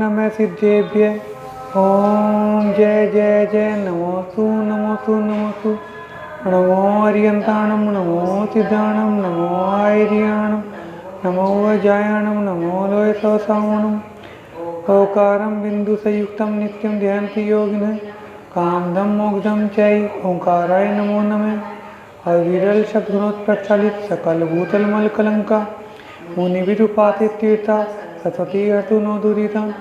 नमः सिद्धेभ्य। ओम जय जय जय नमोस्तु नमोस्तु नमोस्तु। नमो हरियंताणम नमो सिद्धाणम नमो आयर्याणम नमो वज्रायणम नमो लोय सवसावणम। ओकारं बिंदु संयुक्तं नित्यं ध्यान्ति योगिनः कामदं मोक्षदं चैव ओंकाराय नमो नमः। अविरल शब्द गुणोत् प्रक्षालित सकल भूतल मल कलंका मुनि विरूपाति तीर्था सरस्वती हर्तु नो दुरितम्।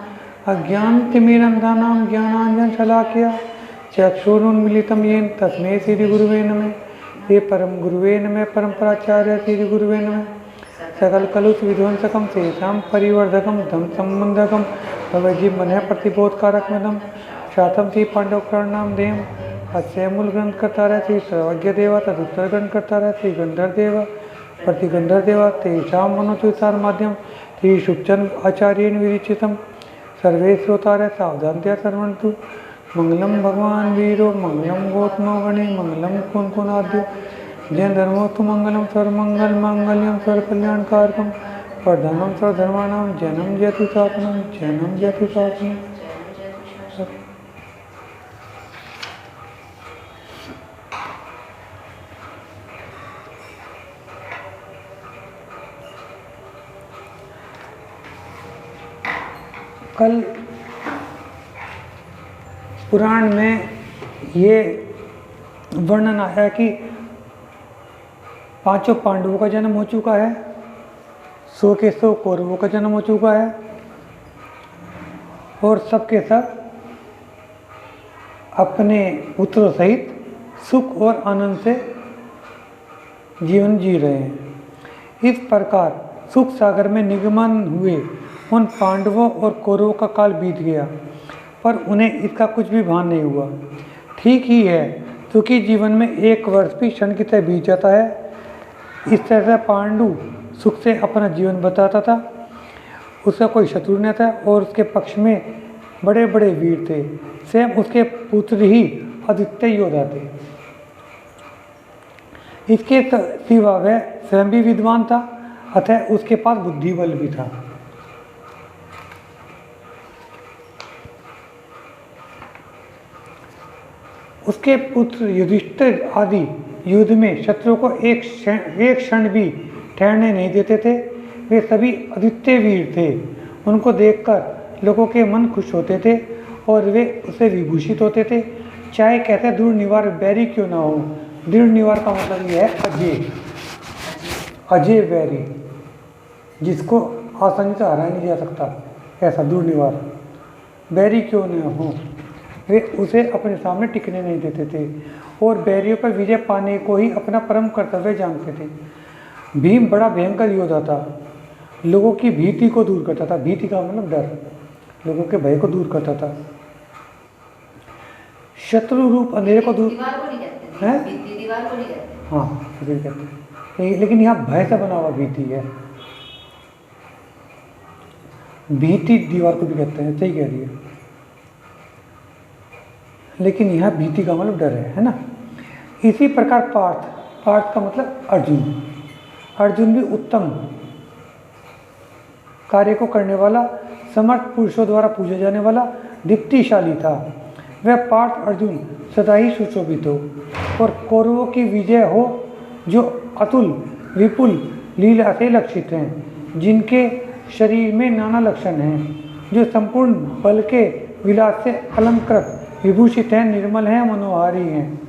अज्ञानतिमिरन्धानां ज्ञानाञ्जनशलाकया चक्षुरुन्मीलितं येन तस्मै श्रीगुरुवे नमः। हे परम गुरुवे नमः। परम्पराचार्य श्रीगुरुवे नमः। सकल कलुष विध्वंसकं तेषां परिवर्धकं धम संबंधकं भवजीव मनः प्रतिबोधकारक मदम शातम श्री पांडवकर्णाम देव अस्य मूल ग्रंथ करता श्री सर्वज्ञ देवा तदुत्तर ग्रंथ करता श्री गंधर देवा प्रतिगंधर देवा तेषां मनोचुसार माध्यम श्री शुभचंद आचार्येण विरचितम्। सर्वे श्रोतारः सावधानतया शृण्वन्तु। मंगलम भगवान वीरो मंगलम गौतमो गणे मंगलम कुंकुनाद्यो जय धर्मोस्तु मंगलम सर्वमंगल मांगल्यम सर्वकल्याणकारकम प्रधानम सर्वधर्माणां जन्म जयतु शासनम जन्म जयतु शासनम। कल पुराण में ये वर्णन आया कि पांचों पांडवों का जन्म हो चुका है, 100 के 100 कौरवों का जन्म हो चुका है और सब के सब अपने पुत्रों सहित सुख और आनंद से जीवन जी रहे हैं। इस प्रकार सुख सागर में निगमन हुए उन पांडवों और कौरवों का काल बीत गया, पर उन्हें इसका कुछ भी भान नहीं हुआ। ठीक ही है, क्योंकि जीवन में 1 वर्ष भी क्षण की तरह बीत जाता है। इस तरह से पांडु सुख से अपना जीवन बताता था। उसका कोई शत्रु न था और उसके पक्ष में बड़े बड़े वीर थे। स्वयं उसके पुत्र ही अद्वितीय योद्धा थे। इसके सिवा वह स्वयं भी विद्वान था, अतः उसके पास बुद्धि बल भी था। उसके पुत्र युधिष्ठिर आदि युद्ध में शत्रु को एक क्षण भी ठहरने नहीं देते थे। वे सभी अद्वितीय वीर थे। उनको देखकर लोगों के मन खुश होते थे और वे उससे विभूषित होते थे, चाहे कैसे दृढ़ निवार बैरी क्यों ना हो। दृढ़ निवार का मतलब यह है अजय, अजय बैरी, जिसको आसानी से हराया नहीं जा सकता, ऐसा दृढ़ निवार बैरी क्यों ना हो। वे उसे अपने सामने टिकने नहीं देते थे और बैरियों पर विजय पाने को ही अपना परम कर्तव्य जानते थे। भीम बड़ा भयंकर योद्धा था, लोगों की भीति को दूर करता था। भीति का मतलब डर, लोगों के भय को दूर करता था। शत्रु रूप अंधेरे को दूर है, हाँ कहते हैं, लेकिन यहाँ भय से बना हुआ भीति है। भीति दीवार को भी कहते हैं, सही कह रही है, लेकिन यह भीति का मतलब डर है ना। इसी प्रकार पार्थ, पार्थ का मतलब अर्जुन, अर्जुन भी उत्तम कार्य को करने वाला, समर्थ पुरुषों द्वारा पूजा जाने वाला दीप्तिशाली था। वह पार्थ अर्जुन सदा ही सुशोभित हो और कौरवों की विजय हो, जो अतुल विपुल लीला से लक्षित हैं, जिनके शरीर में नाना लक्षण हैं, जो संपूर्ण बल के विलास से अलंकृत विभूषित हैं, निर्मल हैं, मनोहारी हैं।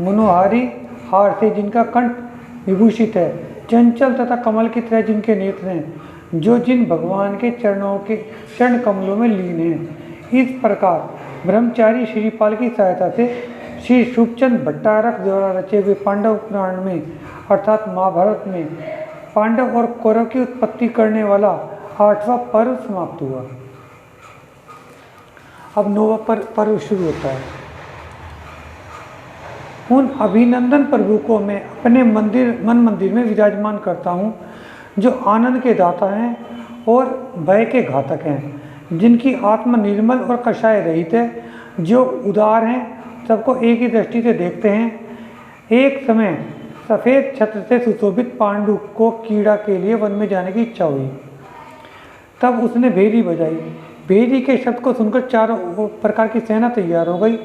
मनोहारी हार से जिनका कंठ विभूषित है, चंचल तथा कमल की तरह जिनके नेत्र हैं, जो जिन भगवान के चरणों के चरण कमलों में लीन हैं। इस प्रकार ब्रह्मचारी श्रीपाल की सहायता से श्री शुभचंद भट्टारक द्वारा रचे हुए पांडव पुराण में अर्थात महाभारत में पांडव और कौरव की उत्पत्ति करने वाला 8वां पर्व समाप्त हुआ। अब 9वां पर्व शुरू होता है। उन अभिनंदन प्रभु को मैं अपने मन मंदिर में विराजमान करता हूँ, जो आनंद के दाता हैं और भय के घातक हैं, जिनकी आत्मा निर्मल और कषाय रहित है, जो उदार हैं, सबको एक ही दृष्टि से देखते हैं। एक समय सफ़ेद छत्र से सुशोभित पांडु को कीड़ा के लिए वन में जाने की इच्छा हुई। तब उसने भेरी बजाई। भेरी के शब्द को सुनकर चारों प्रकार की सेना तैयार हो गई।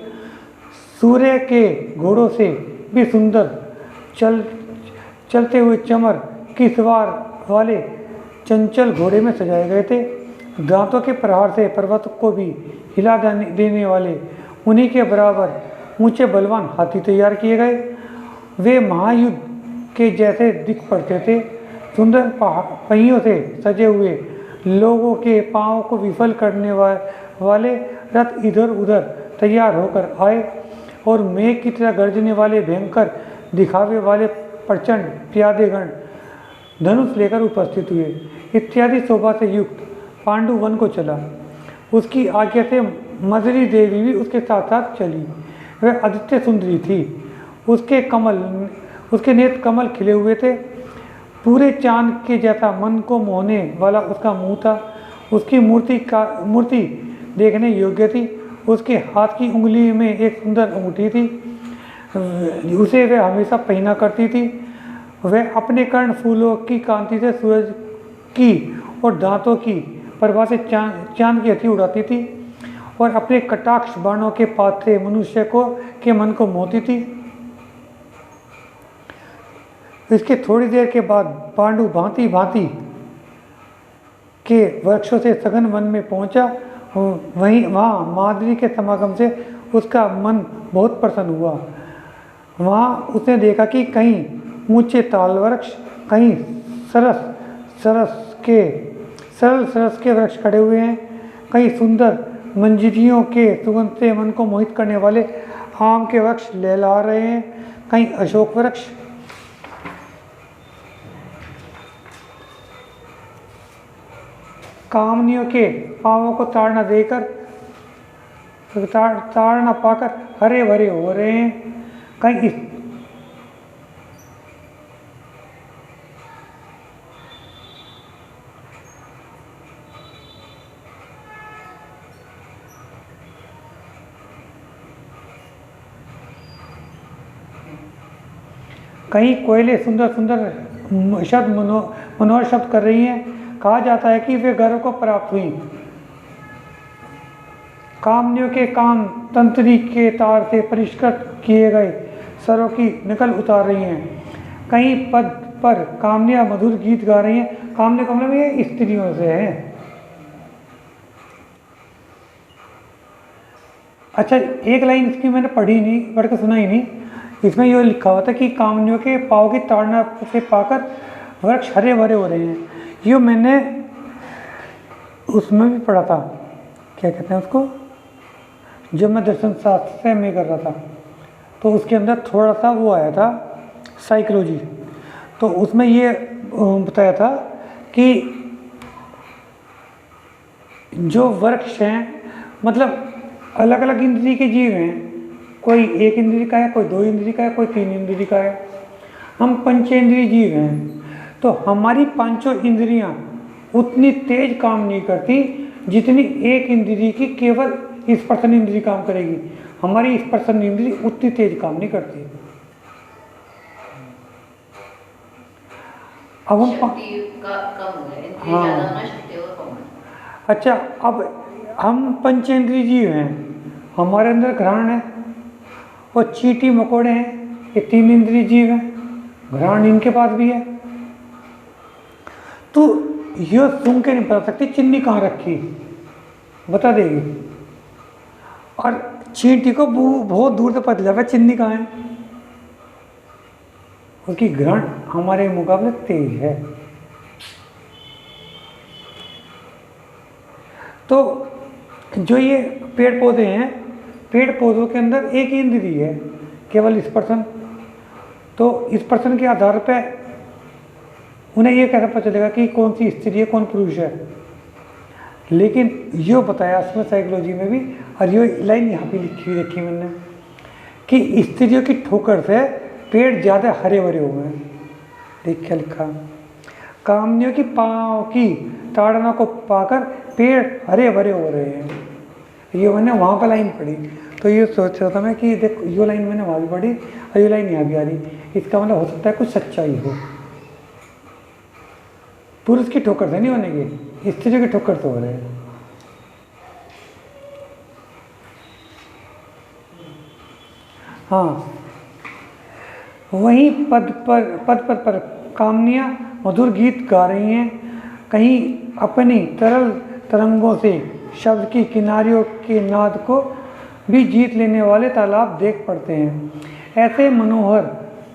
सूर्य के घोड़ों से भी सुंदर चलते हुए चमर की सवार वाले चंचल घोड़े में सजाए गए थे। दांतों के प्रहार से पर्वत को भी हिला देने वाले उन्हीं के बराबर ऊंचे बलवान हाथी तैयार किए गए। वे महायुद्ध के जैसे दिख पड़ते थे। सुंदर पहियों से सजे हुए लोगों के पांव को विफल करने वाले रथ इधर उधर तैयार होकर आए और मेघ की तरह गरजने वाले भयंकर दिखावे वाले प्रचंड प्यादेगण धनुष लेकर उपस्थित हुए। इत्यादि शोभा से युक्त पांडु वन को चला। उसकी आज्ञा से मदरी देवी भी उसके साथ साथ चली। वह आदित्य सुंदरी थी। उसके नेत्र कमल खिले हुए थे। पूरे चांद के जैसा मन को मोहने वाला उसका मुंह था। उसकी मूर्ति देखने योग्य थी। उसके हाथ की उंगली में एक सुंदर अंगूठी थी। उसे वह हमेशा पहना करती थी। वह अपने कर्ण फूलों की कांति से सूरज की और दांतों की प्रभा से चांद की हथी उड़ाती थी और अपने कटाक्ष बाणों के पात से मनुष्य के मन को मोहती थी। इसके थोड़ी देर के बाद पांडु भांति भांति के वृक्षों से सघन वन में पहुंचा। वहाँ माद्री के समागम से उसका मन बहुत प्रसन्न हुआ। वहाँ उसने देखा कि कहीं ऊंचे ताल वृक्ष, कहीं सरल सरस के वृक्ष खड़े हुए हैं, कहीं सुंदर मंजरियों के सुगंध से मन को मोहित करने वाले आम के वृक्ष लहला रहे हैं, कहीं अशोक वृक्ष। कामनियों के पांवों को ताड़ना पाकर हरे भरे हो रहे हैं, कहीं कहीं कोयले सुंदर सुंदर शब्द मनोहर शब्द कर रही हैं। कहा जाता है कि वे गर्व को प्राप्त हुई। कामनियों के कान तंत्री के तार से परिष्कृत किए गए सरों की नकल उतार रही हैं। कहीं पद पर कामनियाँ मधुर गीत गा रही हैं। कामने का मतलब ये स्त्रियों से है। अच्छा, एक लाइन इसकी मैंने पढ़ के सुना ही नहीं। इसमें यह लिखा हुआ था कि कामनियों के पाँव की ताड़ना से पाकर वृक्ष हरे भरे हो रहे हैं। ये मैंने उसमें भी पढ़ा था, क्या कहते हैं उसको, जब मैं दर्शन शास्त्र में कर रहा था तो उसके अंदर थोड़ा सा वो आया था साइकोलॉजी। तो उसमें ये बताया था कि जो वृक्ष हैं मतलब अलग अलग इंद्रिय के जीव हैं। कोई एक इंद्रिय का है, कोई दो इंद्रिय का है, कोई तीन इंद्रिय का है। हम पंचेंद्रिय जीव हैं। तो हमारी पांचों इंद्रियां उतनी तेज काम नहीं करती जितनी एक इंद्रिय की केवल स्पर्शन इंद्रिय काम करेगी। हमारी स्पर्शन इंद्रिय उतनी तेज काम नहीं करती। अब हम अच्छा, अब हम पंचेंद्रिय जीव हैं। हमारे अंदर घ्राण है और चींटी मकोड़े हैं, ये तीन इंद्रिय जीव हैं। घ्राण इनके पास भी है। तो यह सुन के नहीं बता सकती चिन्नी कहाँ रखी, बता देगी। और चींटी को बहुत दूर से पता चला चिन्नी कहाँ है। उसकी घ्राण हमारे मुकाबले तेज है। तो जो ये पेड़ पौधे हैं, पेड़ पौधों के अंदर एक इंद्रिय है केवल स्पर्शन। तो स्पर्शन के आधार पर उन्हें ये कैसे पता चलेगा कि कौन सी स्त्री है कौन पुरुष है। लेकिन यो बताया उसमें साइकोलॉजी में भी, और यो लाइन यहाँ पे लिखी हुई देखी मैंने कि स्त्रियों की ठोकर से पेड़ ज़्यादा हरे भरे हो गए। देख क्या लिखा, कामनियों की पाँव की ताड़ना को पाकर पेड़ हरे भरे हो रहे हैं। ये मैंने वहाँ पर लाइन पढ़ी तो ये सोच रहा था मैं कि देख यो लाइन मैंने वहाँ भी पढ़ी और ये लाइन यहाँ भी आ रही। इसका मतलब हो सकता है कुछ सच्चाई हो। पुरुष की ठोकर से नहीं होने की, स्त्रियों की ठोकर तो हो रहे हैं। हाँ, वहीं पद पर कामनियाँ मधुर गीत गा रही हैं, कहीं अपनी तरल तरंगों से शब्द की किनारियों के नाद को भी जीत लेने वाले तालाब देख पड़ते हैं। ऐसे मनोहर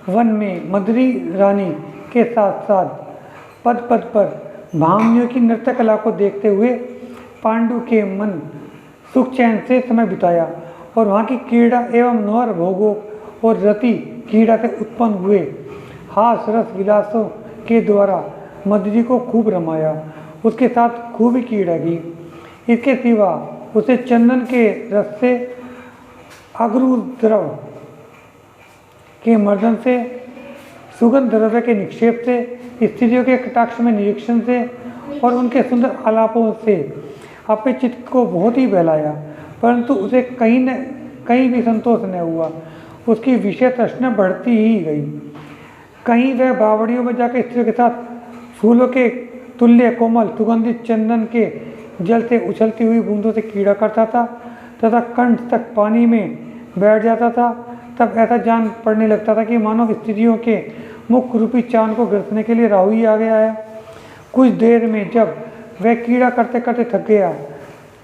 वन में मदरी रानी के साथ साथ पद पर भामियों की नृत्य कला को देखते हुए पांडु के मन सुख चैन से समय बिताया और वहाँ की क्रीड़ा एवं मनोहर भोगों और रति क्रीड़ा से उत्पन्न हुए हास रस विलासों के द्वारा मदरी को खूब रमाया, उसके साथ खूब ही क्रीड़ा की। इसके सिवा उसे चंदन के रस से, अगरू द्रव के मर्दन से, सुगंध द्रव्य के निक्षेप से, स्त्रियों के कटाक्ष में निरीक्षण से और उनके सुंदर आलापों से अपने चित्त को बहुत ही बहलाया, परंतु उसे कहीं भी संतोष न हुआ। उसकी विषय तृष्णा बढ़ती ही गई। कहीं वह बावड़ियों में जाकर स्त्रियों के साथ फूलों के तुल्य कोमल सुगंधित चंदन के जल से उछलती हुई बूंदों से क्रीड़ा करता था तथा कंठ तक पानी में बैठ जाता था। तब ऐसा जान पड़ने लगता था कि मानो स्त्रियों के मुख रूपी चांद को गरजने के लिए राहु ही आ गया है। कुछ देर में जब वह क्रीड़ा करते करते थक गया,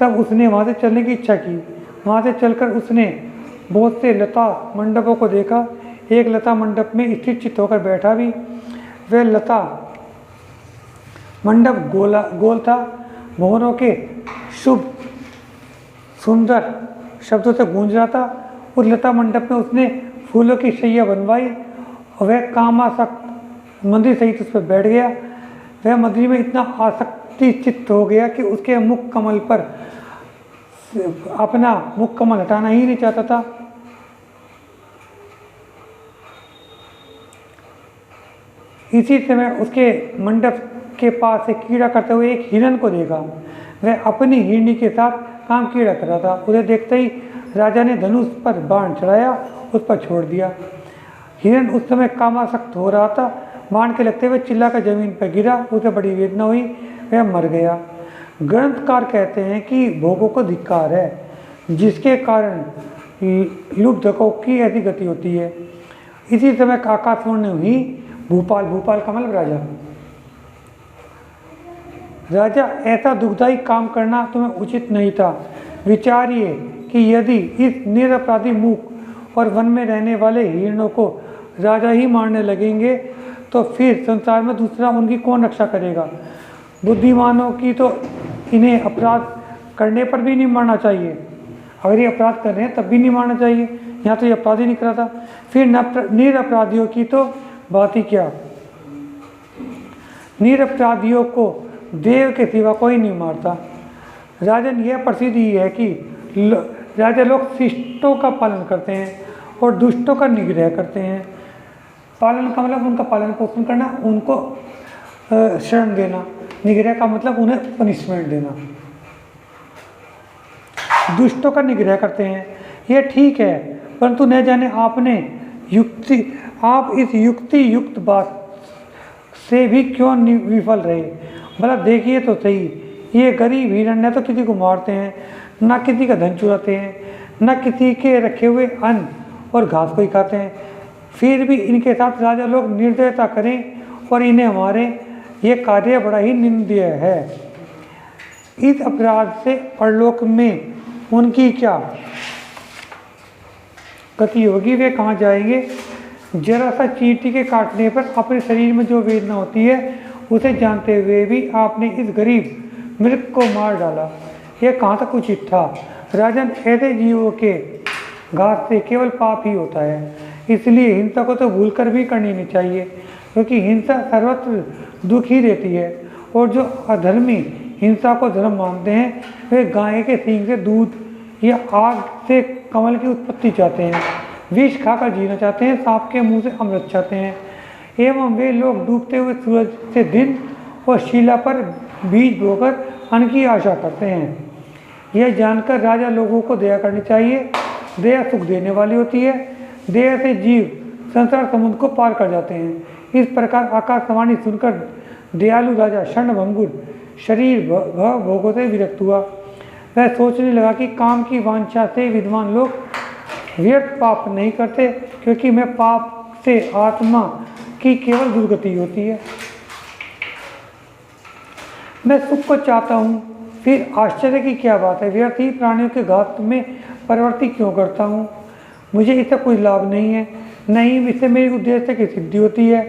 तब उसने वहाँ से चलने की इच्छा की। वहाँ से चलकर उसने बहुत से लता मंडपों को देखा। एक लता मंडप में स्थिर चित्त होकर बैठा भी। वह लता मंडप गोल था। मोहरों के शुभ सुंदर शब्दों से गूंज रहा था। उस लता मंडप में उसने फूलों की शैया बनवाई और वह कामासक्त मंदिर सहित उस पर बैठ गया। वह मदरी में इतना आसक्ति चित्त हो गया कि उसके मुख कमल पर अपना मुख कमल हटाना ही नहीं चाहता था। इसी समय उसके मंडप के पास से क्रीड़ा करते हुए एक हिरण को देखा। वह अपनी हिरनी के साथ काम क्रीड़ा कर रहा था। उसे देखते ही राजा ने धनुष पर बाण चढ़ाया, उस पर छोड़ दिया। हिरण उस समय कामासक्त हो रहा था। बाण के लगते हुए चिल्लाकर जमीन पर गिरा। उसे बड़ी वेदना हुई, वह मर गया। ग्रंथकार कहते हैं कि भोगों को धिक्कार है, जिसके कारण लुब्धकों की ऐसी गति होती है। इसी समय आकाशवाणी हुई, भूपाल का मतलब राजा, ऐसा दुखदायी काम करना तुम्हें उचित नहीं था। विचारिए कि यदि इस निरपराधी मूक और वन में रहने वाले हिरणों को राजा ही मारने लगेंगे तो फिर संसार में दूसरा उनकी कौन रक्षा करेगा। बुद्धिमानों की तो इन्हें अपराध करने पर भी नहीं मारना चाहिए। अगर ये अपराध कर रहे हैं तब भी नहीं मारना चाहिए। यहाँ तो ये अपराध ही नहीं करा था। फिर निरपराधियों की तो बात ही क्या। निरपराधियों को देव के सिवा कोई नहीं मारता। राजन, यह प्रसिद्धि है कि राजा लोग शिष्टों का पालन करते हैं और दुष्टों का निग्रह करते हैं। पालन का मतलब उनका पालन पोषण करना, उनको शरण देना। निग्रह का मतलब उन्हें पनिशमेंट देना। दुष्टों का निग्रह करते हैं, यह ठीक है, परंतु न जाने आप इस युक्ति युक्त बात से भी क्यों विफल रहे। भला देखिए तो सही, ये गरीब हिरण न तो किसी को मारते हैं, न किसी का धन चुराते हैं, न किसी के रखे हुए अन्न और घास को ही खाते हैं। फिर भी इनके साथ राजा लोग निर्दयता करें और इन्हें मारें, ये कार्य बड़ा ही निंदनीय है। इस अपराध से परलोक में उनकी क्या गति होगी, वे कहाँ जाएंगे। जरा सा चींटी के काटने पर अपने शरीर में जो वेदना होती है, उसे जानते हुए भी आपने इस गरीब मृग को मार डाला, यह कहाँ तक उचित था। राजन, ऐसे जीवों के घात से केवल पाप ही होता है, इसलिए हिंसा को तो भूलकर भी करनी नहीं चाहिए, क्योंकि हिंसा सर्वत्र दुख ही देती है। और जो अधर्मी हिंसा को धर्म मानते हैं, वे गाय के सींग से दूध या आग से कमल की उत्पत्ति चाहते हैं, विष खाकर जीना चाहते हैं, सांप के मुंह से अमृत चाहते हैं। एवं वे लोग डूबते हुए सूरज से दिन और शिला पर बीज बोकर अन्न की आशा करते हैं। यह जानकर राजा लोगों को दया करनी चाहिए। दया सुख देने वाली होती है। दया से जीव संसार समुद्र को पार कर जाते हैं। इस प्रकार आकाशवाणी सुनकर दयालु राजा क्षणभंगुर शरीर भोगों से विरक्त हुआ। वह सोचने लगा कि काम की वांछा से विद्वान लोग व्यर्थ पाप नहीं करते, क्योंकि मैं पाप से आत्मा की केवल दुर्गति होती है। मैं सुख को चाहता हूँ, फिर आश्चर्य की क्या बात है, व्यर्थ ही प्राणियों के घात में प्रवृत्ति क्यों करता हूँ। मुझे इससे कोई लाभ नहीं है, नहीं इससे मेरी उद्देश्य की सिद्धि होती है।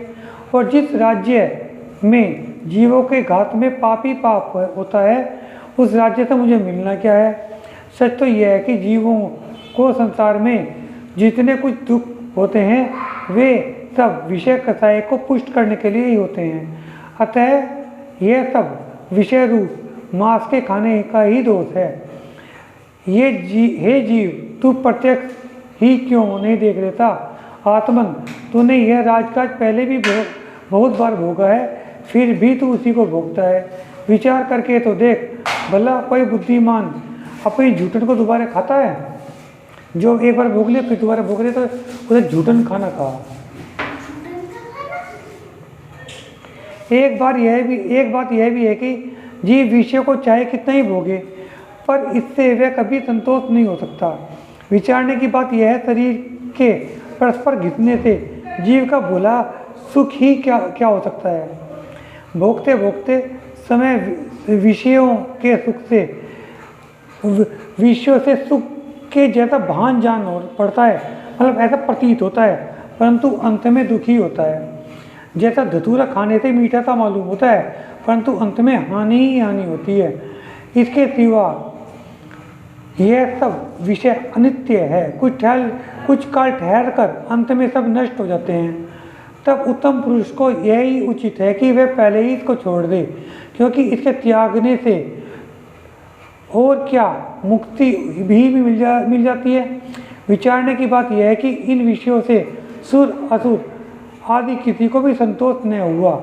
और जिस राज्य में जीवों के घात में पापी पाप होता है, उस राज्य से मुझे मिलना क्या है। सच तो यह है कि जीवों को संसार में जितने कुछ दुख होते हैं वे सब विषय कसाय को पुष्ट करने के लिए ही होते हैं। अतः यह सब विषय रूप मांस के खाने का ही दोष है। हे जीव, तू प्रत्यक्ष ही क्यों नहीं देख लेता। आत्मन, तूने यह राजकाज पहले भी बहुत बार भोगा है, फिर भी तू उसी को भोगता है। विचार करके तो देख, भला कोई बुद्धिमान अपनी झूठन को दोबारा खाता है। जो एक बार भोग ले फिर दोबारा भोग ले तो उसे झूठन खाना कहा। एक बात यह भी है कि जीव विषय को चाहे कितना ही भोगे, पर इससे वह कभी संतोष नहीं हो सकता। विचारने की बात यह है, शरीर के परस्पर घिसने से जीव का भोला सुख ही क्या हो सकता है। भोगते भोगते समय विषयों के सुख से विषयों से सुख के जैसा भान जान पड़ता है, मतलब ऐसा प्रतीत होता है, परंतु अंत में दुखी होता है। जैसा धतूरा खाने से मीठा सा मालूम होता है, परंतु अंत में हानि ही हानि होती है। इसके सिवा यह सब विषय अनित्य है, कुछ काल ठहर कर अंत में सब नष्ट हो जाते हैं। तब उत्तम पुरुष को यही उचित है कि वह पहले ही इसको छोड़ दे, क्योंकि इसके त्यागने से और क्या मुक्ति भी मिल जाती है। विचारने की बात यह है कि इन विषयों से सुर असुर आदि किसी को भी संतोष न हुआ,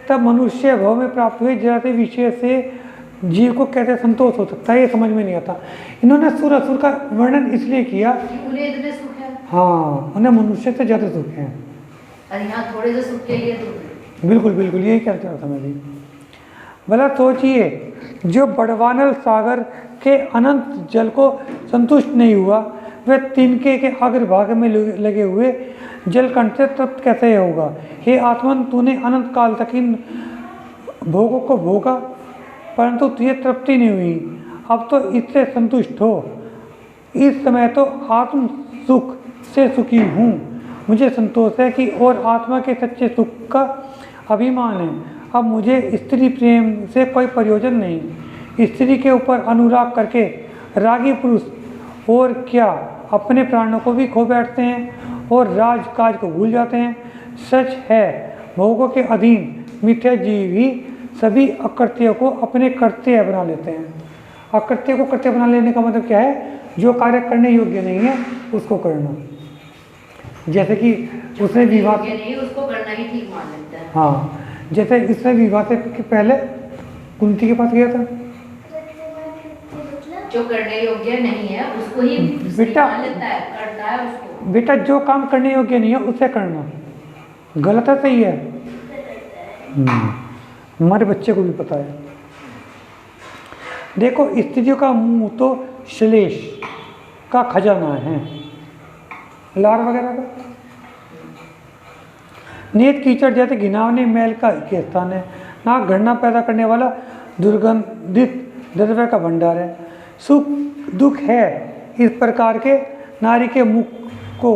तब मनुष्य भव में प्राप्त हुए जैसे विषय से जीव को कैसे संतोष हो सकता है, ये समझ में नहीं आता। इन्होंने सुर असुर का वर्णन इसलिए किया, उन्हें इतने सुख है। हाँ, उन्हें मनुष्य से ज़्यादा सुख है। अरे यहाँ थोड़े से सुख के लिए तो बिल्कुल यही क्या था मैं भी। भला सोचिए, जो बड़वानल सागर के अनंत जल को संतुष्ट नहीं हुआ, वह तिनके के अग्रभाग में लगे हुए जलकंठ से तृप्त कैसे होगा। हे आत्मन, तूने अनंत काल तक इन भोगों को भोगा, परंतु तुझे तृप्ति नहीं हुई। अब तो इससे संतुष्ट हो। इस समय तो आत्म सुख से सुखी हूँ, मुझे संतोष है कि और आत्मा के सच्चे सुख का अभिमान है। अब मुझे स्त्री प्रेम से कोई प्रयोजन नहीं। स्त्री के ऊपर अनुराग करके रागी पुरुष और क्या अपने प्राणों को भी खो बैठते हैं और राजकाज को भूल जाते हैं। सच है, भोगों के अधीन मिथ्या जीव ही सभी अकृत्यों को अपने कर्तव्य बना लेते हैं। अकृत्य को कर्तव्य बना लेने का मतलब क्या है, जो कार्य करने योग्य नहीं है उसको करना। जैसे कि उसने विवाह नहीं, उसको करना ही ठीक मान लेता है। हाँ, जैसे इसने विवाह से पहले कुंती के पास गया था। जो करने योग्य नहीं है उसको ही बेटा मान लेता है, करता है उसको। बेटा, जो काम करने योग्य नहीं है उसे करना गलत है, सही है। हमारे बच्चे को भी पता है। देखो, स्त्रियों का मुंह तो श्लेष का खजाना है, लार वगैरह का। नेत कीचड़ जैसे घिनौने मैल का स्थान है। नाक घृणा पैदा करने वाला दुर्गंधित द्रव्य का भंडार है। सुख दुख है इस प्रकार के नारी के मुख को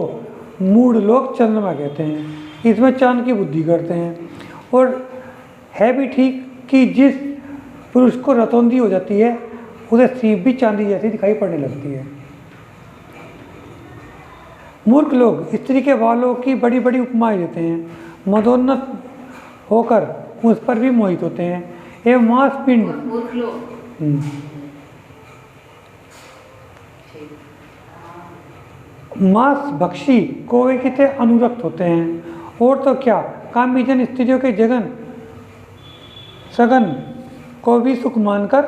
मूढ़ लोग चंद्रमा कहते हैं। इसमें चांद की बुद्धि करते हैं। और है भी ठीक कि जिस पुरुष को रतौंधी हो जाती है उसे सीप भी चांदी जैसी दिखाई पड़ने लगती है। मूर्ख लोग स्त्री के बालों की बड़ी बड़ी उपमाएं देते हैं, मदोन्नत होकर उस पर भी मोहित होते हैं। एवं मांस पिंड मूर्ख लोग मांस भक्षी कौवे की तरह अनुरक्त होते हैं। और तो क्या, कामीजन स्त्रियों के सगन को भी सुख मानकर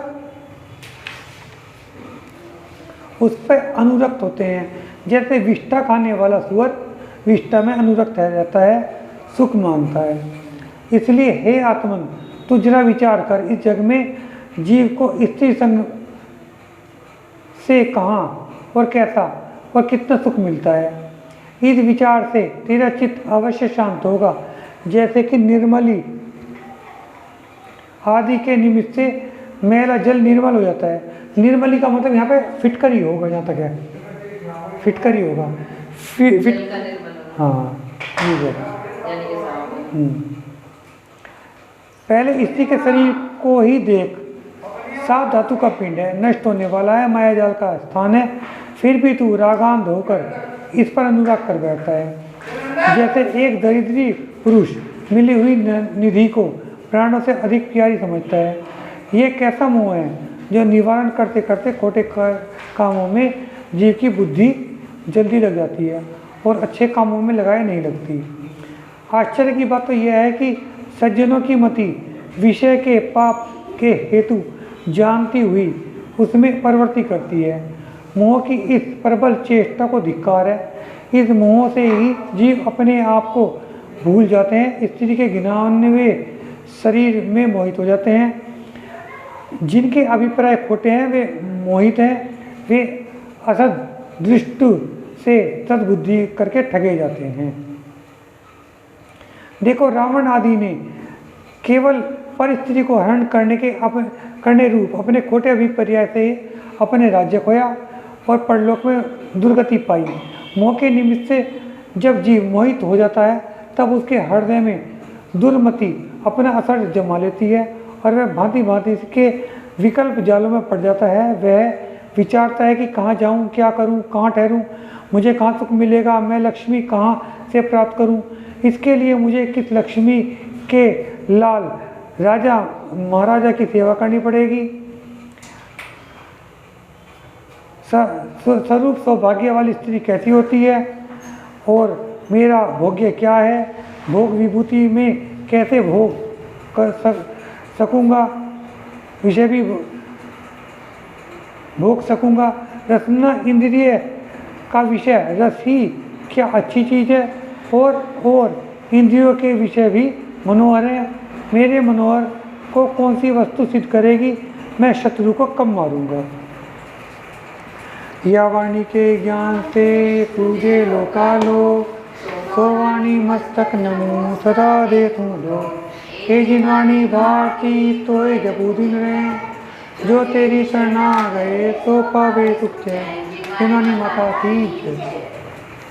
उस पर अनुरक्त होते हैं। जैसे विष्ठा खाने वाला सुअर विष्ठा में अनुरक्त रहता है, सुख मानता है। इसलिए हे आत्मन, तू जरा विचार कर, इस जग में जीव को स्त्री संग से कहाँ और कैसा और कितना सुख मिलता है। इस विचार से तेरा चित्त अवश्य शांत होगा। जैसे कि निर्मली आदि के निमित्त से मैला जल निर्मल हो जाता है। निर्मली का मतलब यहाँ पे फिटकर ही होगा, जहाँ तक है फिटकर ही होगा। जल का निर्मल होना, हाँ ये है। यानी कि साफ हो। पहले स्त्री के शरीर को ही देख, सात धातु का पिंड है, नष्ट होने वाला है, मायाजाल का स्थान है, फिर भी तू रागांध होकर इस पर अनुराग कर बैठता है। जैसे एक दरिद्री पुरुष मिली हुई निधि को प्राणों से अधिक प्यारी समझता है। ये कैसा मोह है जो निवारण करते करते खोटे कामों में जीव की बुद्धि जल्दी लग जाती है और अच्छे कामों में लगाए नहीं लगती। आश्चर्य की बात तो यह है कि सज्जनों की मति विषय के पाप के हेतु जानती हुई उसमें प्रवृत्ति करती है। मोह की इस प्रबल चेष्टा को धिक्कार है। इस मोह से ही जीव अपने आप को भूल जाते हैं, स्त्री के घिनौने शरीर में मोहित हो जाते हैं। जिनके अभिप्राय खोटे हैं वे मोहित हैं, वे असद दृष्टि से सद्बुद्धि करके ठगे जाते हैं। देखो, रावण आदि ने केवल पर स्त्री को हरण करने रूप अपने खोटे अभिप्राय से अपने राज्य खोया और परलोक में दुर्गति पाई। मोह के निमित्त से जब जीव मोहित हो जाता है तब उसके हृदय में दुर्मति अपना असर जमा लेती है और वह भांति भांति के विकल्प जालों में पड़ जाता है। वह विचारता है कि कहाँ जाऊँ, क्या करूँ, कहाँ ठहरूँ, मुझे कहाँ सुख मिलेगा, मैं लक्ष्मी कहाँ से प्राप्त करूँ, इसके लिए मुझे किस लक्ष्मी के लाल राजा महाराजा की सेवा करनी पड़ेगी। स्वरूप सौभाग्य वाली स्त्री कैसी होती है और मेरा भोग्य क्या है, भोग विभूति में कैसे भोग कर सकूँगा, विषय भी भोग सकूँगा। रसना इंद्रिय का विषय रस ही क्या अच्छी चीज़ है और इंद्रियों के विषय भी मनोहर है। मेरे मनोहर को कौन सी वस्तु सिद्ध करेगी, मैं शत्रु को कब मारूंगा। या वाणी के ज्ञान से पूजे लोकालो, तो वाणी मस्तक नमो सदा दे तू दो। हे जिनवाणी भारती तोय जपू दिन रहे, जो तेरी शरणा गए तो पावे सुख चैन। जिनवाणी माता की जय।